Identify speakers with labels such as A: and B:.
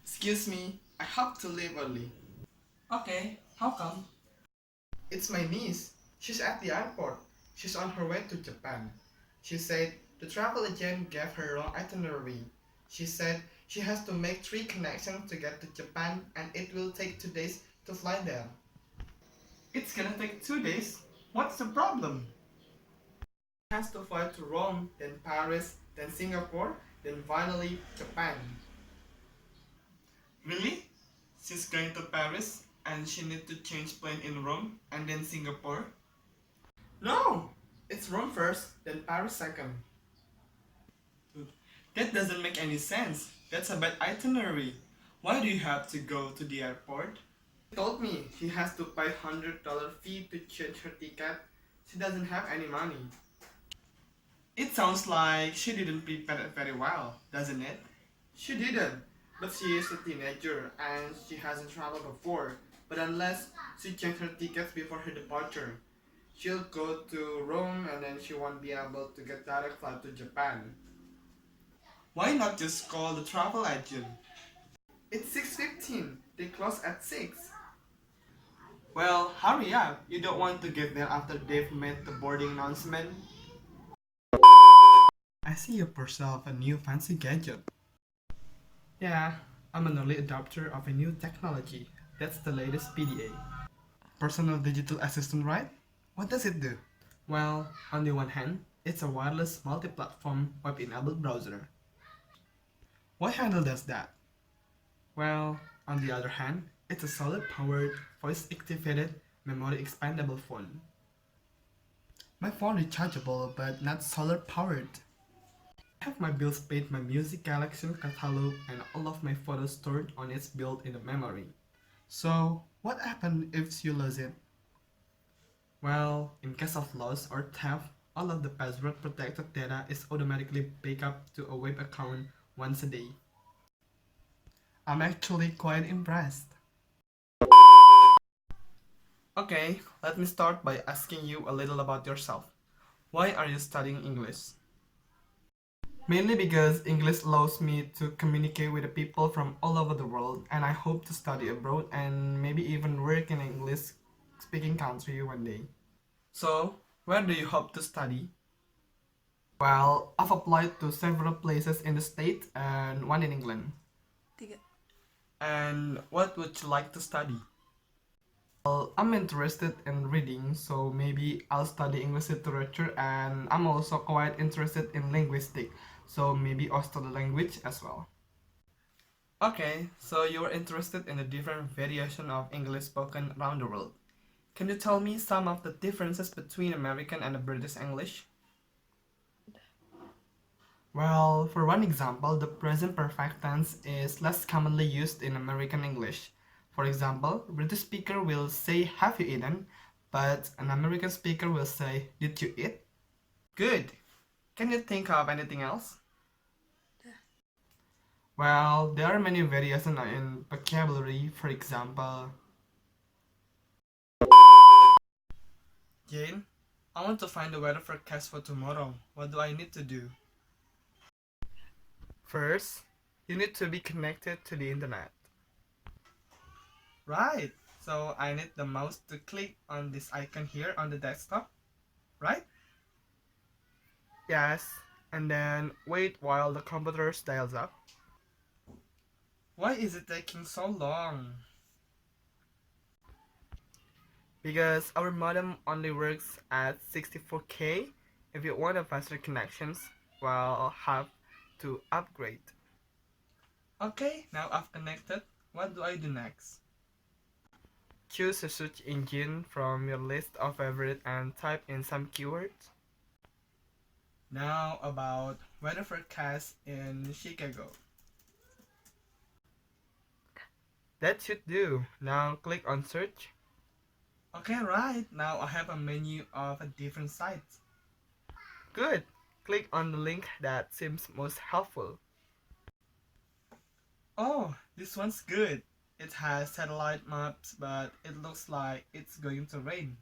A: Excuse me, I have to leave early.
B: Okay, how come?
A: It's my niece. She's at the airport. She's on her way to Japan. She said the travel agent gave her wrong itinerary. She said she has to make 3 connections to get to Japan and it will take 2 days to fly there. It's gonna take 2 days? What's the problem? She has to fly to Rome, then Paris, then Singapore, then finally Japan. Really? She's going to Paris and she needs to change plane in Rome and then Singapore? No! It's Rome first, then Paris second. Dude, that doesn't make any sense. That's a bad itinerary. Why do you have to go to the airport? She told me she has to pay $100 fee to change her ticket. She doesn't have any money. It sounds like she didn't prepare it very well, doesn't it? She didn't, but she is a teenager and she hasn't traveled before. But unless she changed her tickets before her departure, she'll go to Rome and then she won't be able to get direct flight to Japan. Why not just call the travel agent? It's 6:15. They close at 6. Well, hurry up. You don't want to get there after they've made the boarding announcement. I see you yourself a new fancy gadget. Yeah, I'm an early adopter of a new technology. That's the latest PDA. Personal digital assistant, right? What does it do? Well, on the one hand, it's a wireless multi-platform web-enabled browser. What handle does that? Well, on the other hand, it's a solar-powered, voice-activated, memory-expandable phone. My phone rechargeable but not solar-powered. I have my bills paid, my music collection catalog, and all of my photos stored on its built-in memory. So, what happens if you lose it? Well, in case of loss or theft, all of the password protected data is automatically backed up to a web account once a day. I'm actually quite impressed. Okay, let me start by asking you a little about yourself. Why are you studying English? Mainly because English allows me to communicate with the people from all over the world, and I hope to study abroad and maybe even work in an English speaking country one day. So, where do you hope to study? Well, I've applied to several places in the States and one in England.
C: Tiga.
A: And what would you like to study? Well, I'm interested in reading, so maybe I'll study English literature, and I'm also quite interested in linguistics, so maybe Australian language as well. Okay, so you're interested in the different variation of English spoken around the world. Can you tell me some of the differences between American and the British English? Well, for one example, the present perfect tense is less commonly used in American English. For example, British speaker will say have you eaten, but an American speaker will say did you eat? Good. Can you think of anything else? Well, there are many variations in vocabulary. For example, Jane, I want to find the weather forecast for tomorrow. What do I need to do? First, you need to be connected to the internet. Right. So I need the mouse to click on this icon here on the desktop, right? Yes. And then wait while the computer dials up. Why is it taking so long? Because our modem only works at 64K. If you want a faster connections, well, have to upgrade. Okay, now I've connected. What do I do next? Choose a search engine from your list of favorites and type in some keywords. Now about weather forecast in Chicago. That should do. Now click on search. Okay, right. Now I have a menu of different sites. Good. Click on the link that seems most helpful. Oh, this one's good. It has satellite maps, but it looks like it's going to rain.